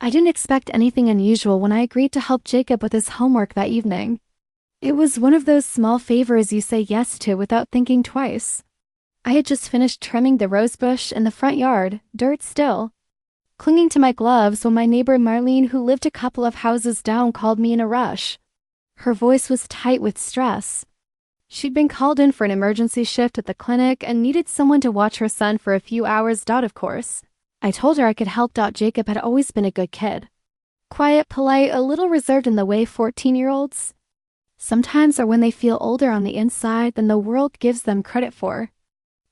I didn't expect anything unusual when I agreed to help Jacob with his homework that evening. It was one of those small favors you say yes to without thinking twice. I had just finished trimming the rosebush in the front yard, dirt still, clinging to my gloves when my neighbor Marlene, who lived a couple of houses down, called me in a rush. Her voice was tight with stress. She'd been called in for an emergency shift at the clinic and needed someone to watch her son for a few hours. Of course, I told her I could help. Jacob had always been a good kid. Quiet, polite, a little reserved in the way 14-year-olds sometimes are when they feel older on the inside than the world gives them credit for.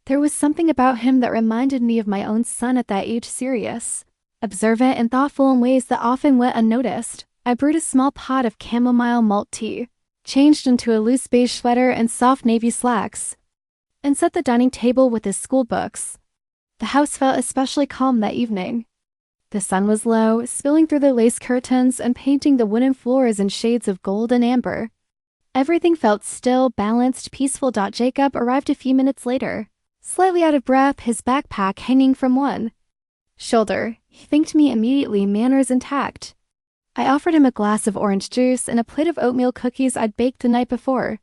There was something about him that reminded me of my own son at that age, serious, observant, and thoughtful in ways that often went unnoticed. I brewed a small pot of chamomile malt tea, changed into a loose beige sweater and soft navy slacks, and set the dining table with his school books. The house felt especially calm that evening. The sun was low, spilling through the lace curtains and painting the wooden floors in shades of gold and amber. Everything felt still, balanced, peaceful. Jacob arrived a few minutes later, slightly out of breath, his backpack hanging from one shoulder. He thanked me immediately, manners intact. I offered him a glass of orange juice and a plate of oatmeal cookies I'd baked the night before.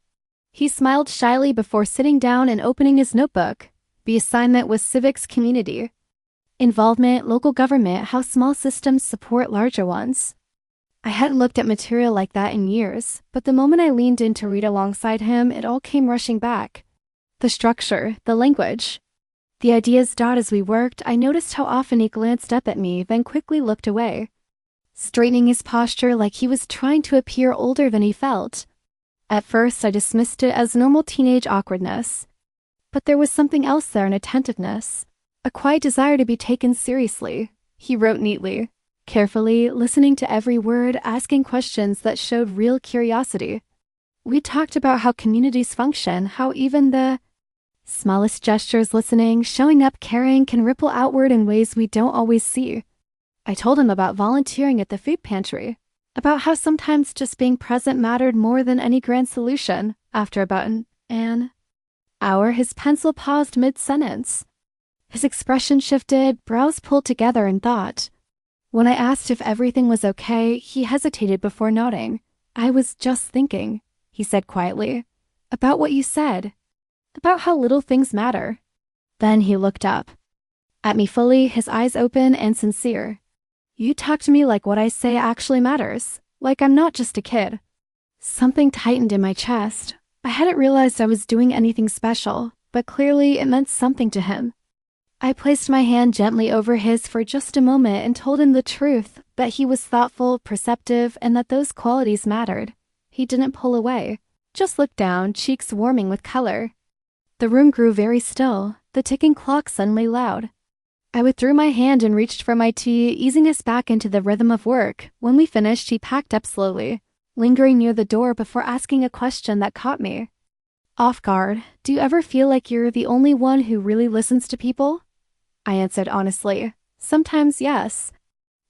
He smiled shyly before sitting down and opening his notebook. The assignment was civics, community involvement, local government, how small systems support larger ones. I hadn't looked at material like that in years, but the moment I leaned in to read alongside him, it all came rushing back. The structure, the language, the ideas. As we worked, I noticed how often he glanced up at me, then quickly looked away, straightening his posture like he was trying to appear older than he felt. At first, I dismissed it as normal teenage awkwardness. But there was something else there, an attentiveness, a quiet desire to be taken seriously. He wrote neatly, carefully, listening to every word, asking questions that showed real curiosity. We talked about how communities function, how even the smallest gestures, listening, showing up, caring, can ripple outward in ways we don't always see. I told him about volunteering at the food pantry, about how sometimes just being present mattered more than any grand solution. After about an hour, his pencil paused mid-sentence. His expression shifted, brows pulled together in thought. When I asked if everything was okay, he hesitated before nodding. I was just thinking, he said quietly, about what you said, about how little things matter. Then he looked up at me fully, his eyes open and sincere. You talk to me like what I say actually matters, like I'm not just a kid. Something tightened in my chest. I hadn't realized I was doing anything special, but clearly it meant something to him. I placed my hand gently over his for just a moment and told him the truth, that he was thoughtful, perceptive, and that those qualities mattered. He didn't pull away, just looked down, cheeks warming with color. The room grew very still, the ticking clock suddenly loud. I withdrew my hand and reached for my tea, easing us back into the rhythm of work. When we finished, he packed up slowly, lingering near the door before asking a question that caught me off guard. Do you ever feel like you're the only one who really listens to people? I answered honestly. Sometimes, yes.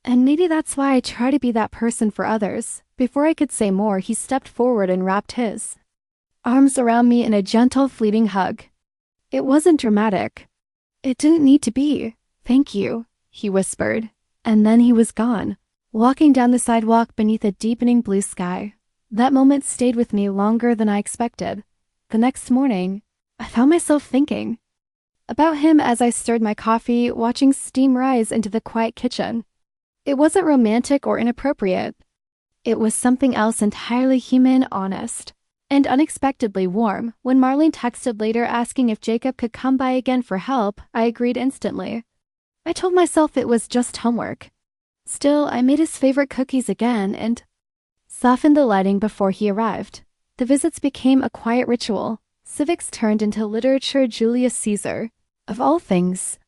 And maybe that's why I try to be that person for others. Before I could say more, he stepped forward and wrapped his arms around me in a gentle, fleeting hug. It wasn't dramatic. It didn't need to be. Thank you, he whispered. And then he was gone, walking down the sidewalk beneath a deepening blue sky. That moment stayed with me longer than I expected. The next morning, I found myself thinking about him as I stirred my coffee, watching steam rise into the quiet kitchen. It wasn't romantic or inappropriate. It was something else entirely human, honest, and unexpectedly warm. When Marlene texted later asking if Jacob could come by again for help, I agreed instantly. I told myself it was just homework. Still, I made his favorite cookies again and softened the lighting before he arrived. The visits became a quiet ritual. Civics turned into literature. Julius Caesar, of all things.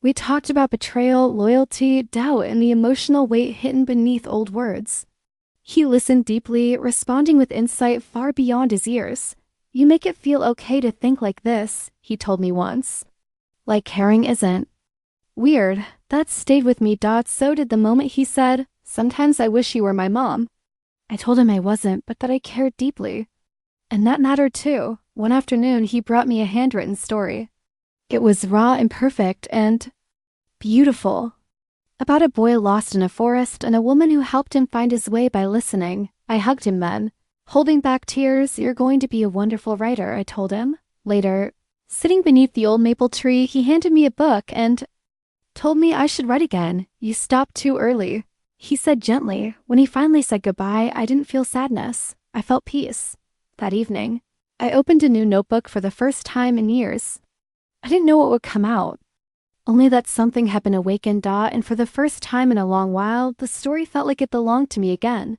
We talked about betrayal, loyalty, doubt, and the emotional weight hidden beneath old words. He listened deeply, responding with insight far beyond his ears. You make it feel okay to think like this, he told me once. Like caring isn't weird. That stayed with me. So did the moment he said, "Sometimes I wish you were my mom." I told him I wasn't, but that I cared deeply. And that mattered too. One afternoon, he brought me a handwritten story. It was raw and perfect and beautiful. About a boy lost in a forest and a woman who helped him find his way by listening. I hugged him then. Holding back tears, "You're going to be a wonderful writer," I told him. Later, sitting beneath the old maple tree, he handed me a book and told me I should write again. "You stopped too early," he said gently. When he finally said goodbye, I didn't feel sadness. I felt peace. That evening, I opened a new notebook for the first time in years. I didn't know what would come out, only that something had been awakened, and for the first time in a long while, the story felt like it belonged to me again.